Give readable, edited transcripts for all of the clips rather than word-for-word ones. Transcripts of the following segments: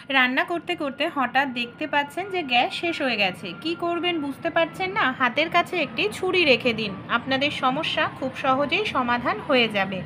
রান্না করতে করতে হঠাৎ দেখতে পাচ্ছেন যে গ্যাস শেষ হয়ে গেছে। কি করবেন বুঝতে পারছেন না? হাতের কাছে একটি ছুরি রেখে দিন, আপনাদের সমস্যা খুব সহজেই সমাধান হয়ে যাবে।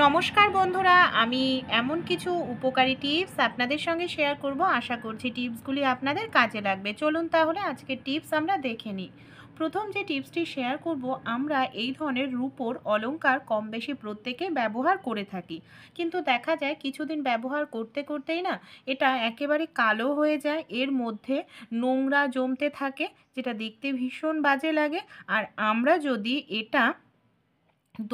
নমস্কার বন্ধুরা, আমি এমন কিছু উপকারী টিপস আপনাদের সঙ্গে শেয়ার করব। আশা করছি টিপসগুলি আপনাদের কাজে লাগবে। চলুন তাহলে আজকের টিপস আমরা দেখে নিই। প্রথম যে টিপসটি শেয়ার করব, আমরা এই ধরনের রূপোর অলংকার কম বেশি প্রত্যেকে ব্যবহার করে থাকি, কিন্তু দেখা যায় কিছুদিন ব্যবহার করতে করতেই না এটা একেবারে কালো হয়ে যায়, এর মধ্যে নোংরা জমতে থাকে, যেটা দেখতে ভীষণ বাজে লাগে। আর আমরা যদি এটা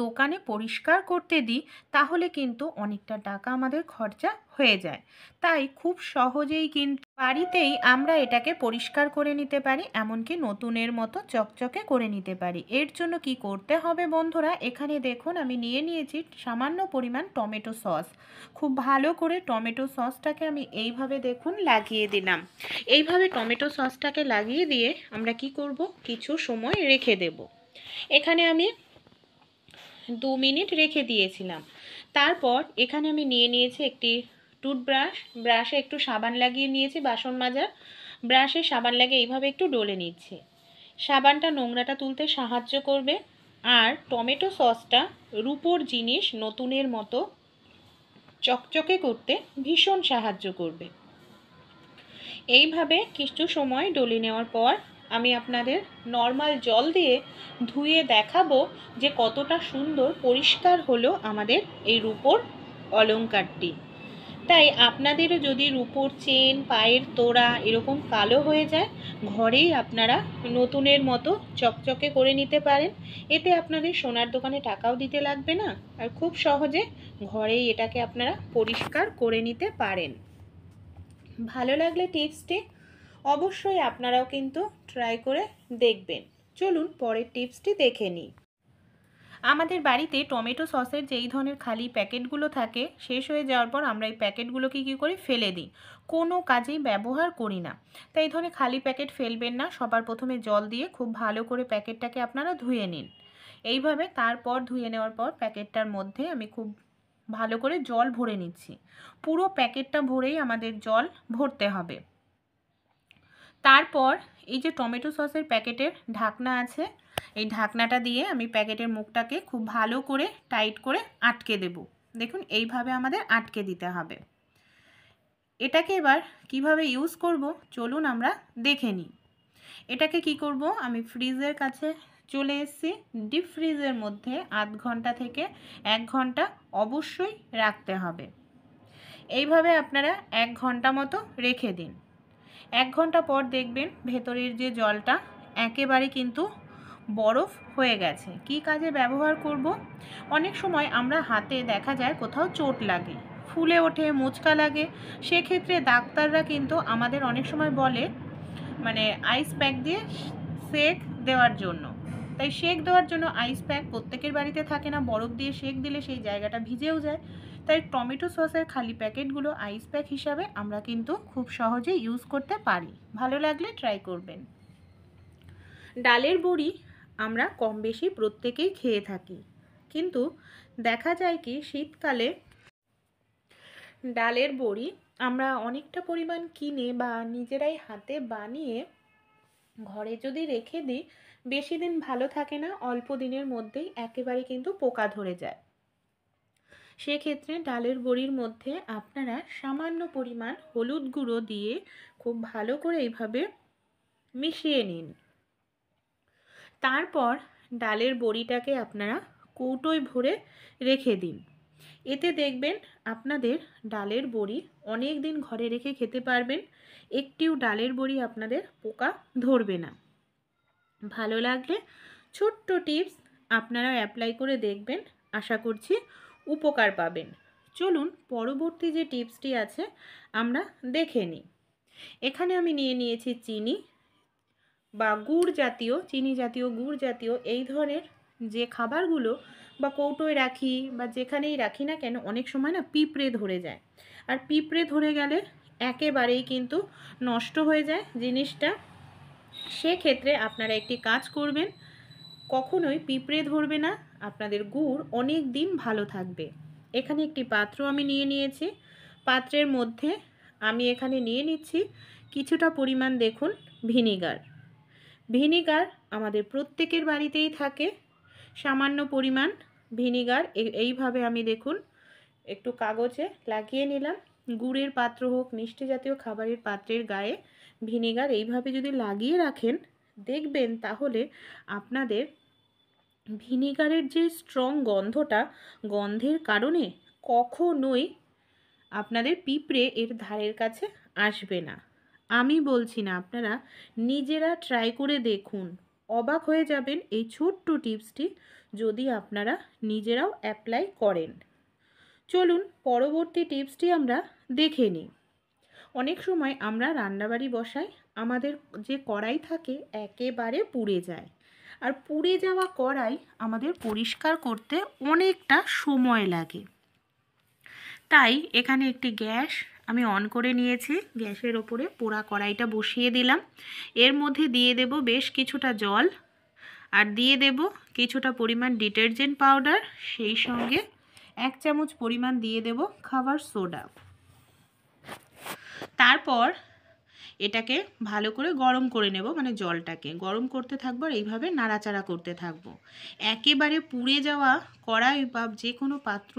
দোকানে পরিষ্কার করতে দিই তাহলে কিন্তু অনেকটা টাকা আমাদের খরচা হয়ে যায়। তাই খুব সহজেই কিন্তু বাড়িতেই আমরা এটাকে পরিষ্কার করে নিতে পারি, এমনকি নতুনের মতো চকচকে করে নিতে পারি। এর জন্য কি করতে হবে বন্ধুরা, এখানে দেখুন আমি নিয়ে নিয়েছি সামান্য পরিমাণ টমেটো সস। খুব ভালো করে টমেটো সসটাকে আমি এইভাবে দেখুন লাগিয়ে দিলাম। এইভাবে টমেটো সসটাকে লাগিয়ে দিয়ে আমরা কি করব, কিছু সময় রেখে দেব। এখানে আমি 2 মিনিট রেখে দিয়েছিলাম। তারপর এখানে আমি নিয়ে নিয়েছি একটি টুথব্রাশ, ব্রাশে একটু সাবান লাগিয়ে নিয়েছি, বাসন মাজার ব্রাশে সাবান লাগিয়ে এইভাবে একটু ডলে নিচ্ছি। সাবানটা নোংরাটা তুলতে সাহায্য করবে, আর টমেটো সসটা রূপোর জিনিস নতুনের মতো চকচকে করতে ভীষণ সাহায্য করবে। এইভাবে কিছু সময় ডলে নেওয়ার পর আমি আপনাদের নর্মাল জল দিয়ে ধুয়ে দেখাবো যে কতটা সুন্দর পরিষ্কার হলো আমাদের এই রূপোর অলংকারটি। তাই আপনাদেরও যদি রূপোর চেন, পায়ের তোড়া এরকম কালো হয়ে যায়, ঘরেই আপনারা নতুনের মতো চকচকে করে নিতে পারেন। এতে আপনাদের সোনার দোকানে টাকাও দিতে লাগবে না, আর খুব সহজে ঘরেই এটাকে আপনারা পরিষ্কার করে নিতে পারেন। ভালো লাগলে টিপসটি অবশ্যই আপনারাও কিন্তু ট্রাই করে দেখবেন। চলুন পরের টিপসটি দেখে নিই। আমাদের বাড়িতে টমেটো সসের যেই ধরনের খালি প্যাকেটগুলো থাকে, শেষ হয়ে যাওয়ার পর আমরা এই প্যাকেটগুলোকে কী করি, ফেলে দিই, কোনো কাজেই ব্যবহার করি না। তাই এই ধরনের খালি প্যাকেট ফেলবেন না, সবার প্রথমে জল দিয়ে খুব ভালো করে প্যাকেটটাকে আপনারা ধুয়ে নিন। এইভাবে তারপর ধুয়ে নেওয়ার পর প্যাকেটটার মধ্যে আমি খুব ভালো করে জল ভরে নিচ্ছি। পুরো প্যাকেটটা ভরেই আমাদের জল ভরতে হবে। তারপর এই যে টমেটো সসের প্যাকেটের ঢাকনা আছে, এই ঢাকনাটা দিয়ে আমি প্যাকেটের মুখটাকে খুব ভালো করে টাইট করে আটকে দেব। দেখুন এইভাবে আমাদের আটকে দিতে হবে। এটাকে এবার কিভাবে ইউজ করব চলুন আমরা দেখে নিই। এটাকে কি করব, আমি ফ্রিজের কাছে চলে এসেছি। ডিপ ফ্রিজের মধ্যে আধ ঘন্টা থেকে 1 ঘন্টা অবশ্যই রাখতে হবে। এইভাবে আপনারা 1 ঘন্টা মতো রেখে দিন। 1 ঘন্টা পর দেখবেন ভেতরের যে জলটা একেবারে কিন্তু বরফ হয়ে গেছে। কি কাজে ব্যবহার করব, অনেক সময় আমরা হাতে দেখা যায় কোথাও চোট লাগে, ফুলে ওঠে, মোচকা লাগে, সেক্ষেত্রে ডাক্তাররা কিন্তু আমাদের অনেক সময় বলে মানে আইস প্যাক দিয়ে সেক দেওয়ার জন্য। তাই সেক দেওয়ার জন্য আইস প্যাক প্রত্যেকের বাড়িতে থাকে না, বরফ দিয়ে সেক দিলে সেই জায়গাটা ভিজেও যায়। তাই টমেটো সসের খালি প্যাকেটগুলো আইস প্যাক হিসাবে আমরা কিন্তু খুব সহজে ইউজ করতে পারি। ভালো লাগলে ট্রাই করবেন। ডালের বড়ি আমরা কম বেশি প্রত্যেকেই খেয়ে থাকি, কিন্তু দেখা যায় কি শীতকালে ডালের বড়ি আমরা অনেকটা পরিমাণ কিনে বা নিজেরাই হাতে বানিয়ে ঘরে যদি রেখে দিই, বেশি দিন ভালো থাকে না, অল্প দিনের মধ্যেই একেবারে কিন্তু পোকা ধরে যায়। সেক্ষেত্রে ডালের বড়ির মধ্যে আপনারা সামান্য পরিমাণ হলুদ গুঁড়ো দিয়ে খুব ভালো করে এইভাবে মিশিয়ে নিন। তারপর ডালের বড়িটাকে আপনারা কৌটোয় ভরে রেখে দিন। এতে দেখবেন আপনাদের ডালের বড়ি অনেক দিন ঘরে রেখে খেতে পারবেন, একটিও ডালের বড়ি আপনাদের পোকা ধরবে না। ভালো লাগলে ছোট্ট টিপস আপনারা অ্যাপ্লাই করে দেখবেন, আশা করছি উপকার পাবেন। চলুন পরবর্তী যে টিপসটি আছে আমরা দেখে নিই। এখানে আমি নিয়ে নিয়েছি চিনি বা গুড় জাতীয়, চিনি জাতীয়, গুড় জাতীয় এই ধরনের যে খাবারগুলো বা কৌটোয় রাখি বা যেখানেই রাখি না কেন, অনেক সময় না পিঁপড়ে ধরে যায়, আর পিঁপড়ে ধরে গেলে একেবারেই কিন্তু নষ্ট হয়ে যায় জিনিসটা। সেক্ষেত্রে আপনারা একটি কাজ করবেন, কখনোই পিঁপড়ে ধরবে না, আপনাদের গুড় অনেক দিন ভালো থাকবে। এখানে একটি পাত্র আমি নিয়ে নিয়েছি, পাত্রের মধ্যে আমি এখানে নিয়ে নিচ্ছি কিছুটা পরিমাণ দেখুন ভিনিগার। ভিনিগার আমাদের প্রত্যেকের বাড়িতেই থাকে। সামান্য পরিমাণ ভিনিগার এইভাবে আমি দেখুন একটু কাগজে লাগিয়ে নিলাম। গুড়ের পাত্র হোক, মিষ্টি জাতীয় খাবারের পাত্রের গায়ে ভিনিগার এইভাবে যদি লাগিয়ে রাখেন, দেখবেন তাহলে আপনাদের ভিনিগারের যে স্ট্রং গন্ধটা, গন্ধের কারণে কখনোই আপনাদের পিঁপড়ে এর ধারের কাছে আসবে না। আমি বলছি না, আপনারা নিজেরা ট্রাই করে দেখুন, অবাক হয়ে যাবেন এই ছোট্ট টিপসটি যদি আপনারা নিজেরাও অ্যাপ্লাই করেন। চলুন পরবর্তী টিপসটি আমরা দেখে নিই। অনেক সময় আমরা রান্নাবাড়ি বসাই, আমাদের যে কড়াই থাকে একেবারে পুড়ে যায়, আর পুড়ে যাওয়া কড়াই আমাদের পরিষ্কার করতে অনেকটা সময় লাগে। তাই এখানে একটি গ্যাস আমি অন করে নিয়েছি, গ্যাসের ওপরে পোড়া কড়াইটা বসিয়ে দিলাম। এর মধ্যে দিয়ে দেব বেশ কিছুটা জল, আর দিয়ে দেব কিছুটা পরিমাণ ডিটারজেন্ট পাউডার, সেই সঙ্গে 1 চামচ পরিমাণ দিয়ে দেব খাবার সোডা। তারপর এটাকে ভালো করে গরম করে নেব, মানে জলটাকে গরম করতে থাকবো আর এইভাবে নাড়াচাড়া করতে থাকবো। একেবারে পুড়ে যাওয়া কড়াই বা যে কোনো পাত্র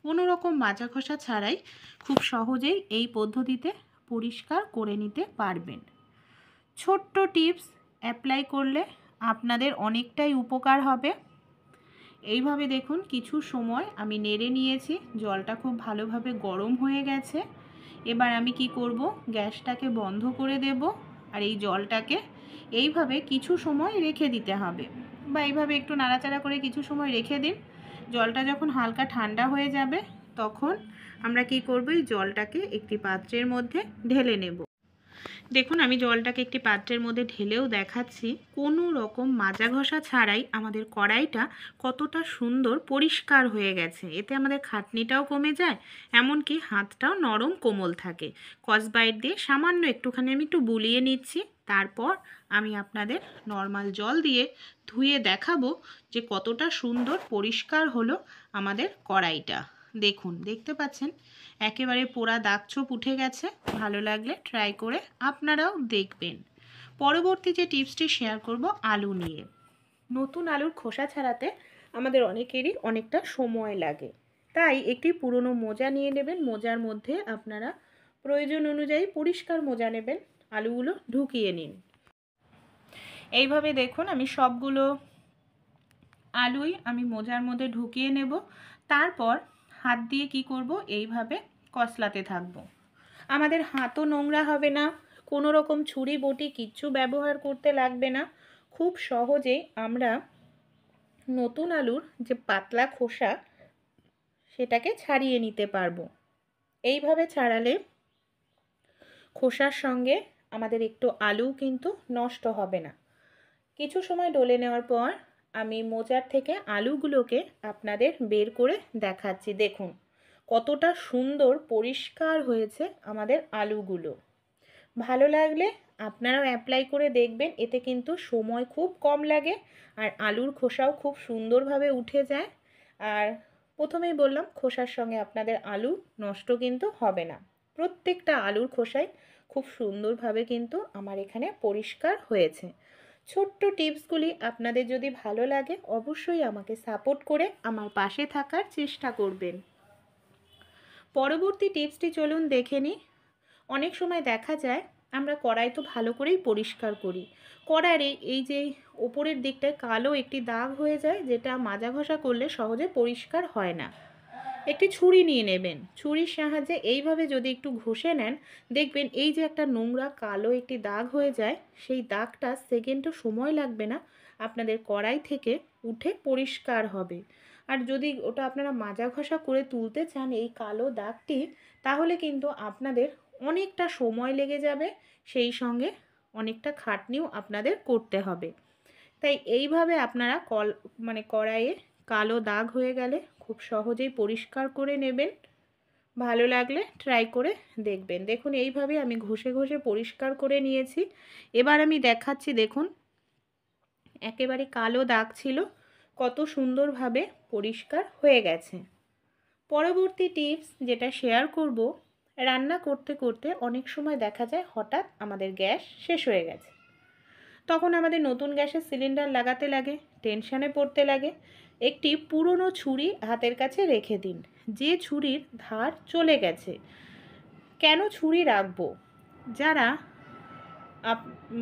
কোনো রকম মাজা ঘষা ছাড়াই খুব সহজেই এই পদ্ধতিতে পরিষ্কার করে নিতে পারবেন। ছোট্ট টিপস অ্যাপ্লাই করলে আপনাদের অনেকটাই উপকার হবে। এইভাবে দেখুন কিছু সময় আমি নেড়ে নিয়েছি, জলটা খুব ভালোভাবে গরম হয়ে গেছে। এবার আমি কি করব, গ্যাসটাকে বন্ধ করে দেব, আর এই জলটাকে এইভাবে কিছু সময় রেখে দিতে হবে, বা এইভাবে একটু নাড়াচাড়া করে কিছু সময় রেখে দিন। জলটা যখন হালকা ঠান্ডা হয়ে যাবে তখন আমরা কি করব, এই জলটাকে একটি পাত্রের মধ্যে ঢেলে নেব। দেখুন আমি জলটাকে একটি পাত্রের মধ্যে ঢেলেও দেখাচ্ছি, কোনো রকম মাজা ঘষা ছাড়াই আমাদের কড়াইটা কতটা সুন্দর পরিষ্কার হয়ে গেছে। এতে আমাদের খাটনিটাও কমে যায়, এমনকি হাতটাও নরম কোমল থাকে। স্কচব্রাইট দিয়ে সামান্য একটুখানি আমি একটু বুলিয়ে নিচ্ছি, তারপর আমি আপনাদের নর্মাল জল দিয়ে ধুয়ে দেখাবো যে কতটা সুন্দর পরিষ্কার হলো আমাদের কড়াইটা। দেখুন, দেখতে পাচ্ছেন একেবারে পোড়া দাগ ছোপ উঠে গেছে। ভালো লাগলে ট্রাই করে আপনারাও দেখবেন। পরবর্তী যে টিপসটি শেয়ার করব আলু নিয়ে। নতুন আলুর খোসা ছাড়াতে আমাদের অনেকেরই অনেকটা সময় লাগে, তাই একটি পুরনো মোজা নিয়ে নেবেন। মোজার মধ্যে আপনারা প্রয়োজন অনুযায়ী পরিষ্কার মোজা নেবেন, আলুগুলো ঢুকিয়ে নিন। এইভাবে দেখুন আমি সবগুলো আলুই আমি মোজার মধ্যে ঢুকিয়ে নেব। তারপর হাত দিয়ে কি করব, এইভাবে কসলাতে থাকবো। আমাদের হাতও নোংরা হবে না, কোনো রকম ছুরি বটি কিচ্ছু ব্যবহার করতে লাগবে না। খুব সহজেই আমরা নতুন আলুর যে পাতলা খোসা সেটাকে ছাড়িয়ে নিতে পারবো। এইভাবে ছাড়ালে খোসার সঙ্গে আমাদের একটু আলু কিন্তু নষ্ট হবে না। কিছু সময় ডলে নেওয়ার পর আমি মোজার থেকে আলুগুলোকে আপনাদের বের করে দেখাচ্ছি। দেখুন কতটা সুন্দর পরিষ্কার হয়েছে আমাদের আলুগুলো। ভালো লাগলে আপনারাও অ্যাপ্লাই করে দেখবেন, এতে কিন্তু সময় খুব কম লাগে আর আলুর খোসাও খুব সুন্দরভাবে উঠে যায়। আর প্রথমেই বললাম খোসার সঙ্গে আপনাদের আলু নষ্ট কিন্তু হবে না। প্রত্যেকটা আলুর খোসাই খুব সুন্দরভাবে কিন্তু আমার এখানে পরিষ্কার হয়েছে। ছোট্ট টিপসগুলি আপনাদের যদি ভালো লাগে অবশ্যই আমাকে সাপোর্ট করে আমার পাশে থাকার চেষ্টা করবেন। পরবর্তী টিপসটি চলুন দেখে নিই। অনেক সময় দেখা যায় আমরা কড়াই তো ভালো করেই পরিষ্কার করি, কড়াইয়ে এই যে ওপরের দিকটায় কালো একটি দাগ হয়ে যায়, যেটা মাজা ঘষা করলে সহজে পরিষ্কার হয় না। একটি ছুরি নিয়ে নেবেন, ছুরির সাহায্যে এইভাবে যদি একটু ঘষে নেন, দেখবেন এই যে একটা নোংরা কালো একটি দাগ হয়ে যায়, সেই দাগটা সেকেন্ডও সময় লাগবে না, আপনাদের কড়াই থেকে উঠে পরিষ্কার হবে। আর যদি ওটা আপনারা মাজা ঘষা করে তুলতে চান এই কালো দাগটি, তাহলে কিন্তু আপনাদের অনেকটা সময় লেগে যাবে, সেই সঙ্গে অনেকটা খাটনিও আপনাদের করতে হবে। তাই এইভাবে আপনারা কড়াইয়ে কালো দাগ হয়ে গেলে খুব সহজেই পরিষ্কার করে নেবেন। ভালো লাগলে ট্রাই করে দেখবেন। দেখুন এইভাবে আমি ঘষে ঘষে পরিষ্কার করে নিয়েছি। এবার আমি দেখাচ্ছি, দেখুন একেবারে কালো দাগ ছিল, কত সুন্দরভাবে পরিষ্কার হয়ে গেছে। পরবর্তী টিপস যেটা শেয়ার করব, রান্না করতে করতে অনেক সময় দেখা যায় হঠাৎ আমাদের গ্যাস শেষ হয়ে গেছে। তখন আমাদের নতুন গ্যাসের সিলিন্ডার লাগাতে লাগে, টেনশনে পড়তে লাগে। একটি পুরনো ছুরি হাতের কাছে রেখে দিন, যে ছুরির ধার চলে গেছে। কেন ছুরি রাখবো? যারা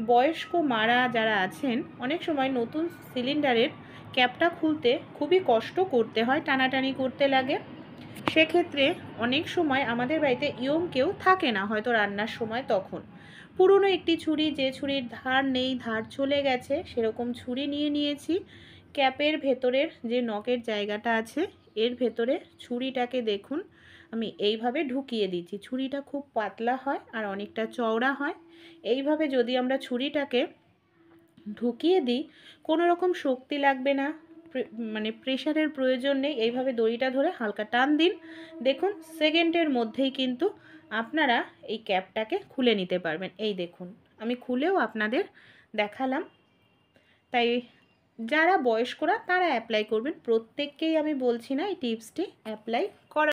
বয়স্ক মারা যারা আছেন, অনেক সময় নতুন সিলিন্ডারের ক্যাপটা খুলতে খুবই কষ্ট করতে হয়, টানাটানি করতে লাগে। সেক্ষেত্রে অনেক সময় আমাদের বাড়িতে ইয়ং কেউ থাকে না হয়তো রান্নার সময়, তখন পুরনো একটি ছুরি, যে ছুরির ধার নেই, ধার চলে গেছে, সেরকম ছুরি নিয়ে নিয়েছি। ক্যাপের ভেতরের যে নখের জায়গাটা আছে, এর ভেতরে ছুরিটাকে দেখুন আমি এইভাবে ঢুকিয়ে দিচ্ছি। ছুরিটা খুব পাতলা হয় আর অনেকটা চওড়া হয়। এইভাবে যদি আমরা ছুরিটাকে ঢুকিয়ে দিই, কোনো রকম শক্তি লাগবে না, মানে প্রেশারের প্রয়োজন নেই। এইভাবে দড়িটা ধরে হালকা টান দিন, দেখুন সেকেন্ডের মধ্যেই কিন্তু আপনারা এই ক্যাপটাকে খুলে নিতে পারবেন। এই দেখুন আমি খুলেও আপনাদের দেখালাম। তাই যারা বয়স্করা তারা অ্যাপ্লাই করবেন, প্রত্যেককেই আমি বলছি না এই টিপসটি অ্যাপ্লাই করা।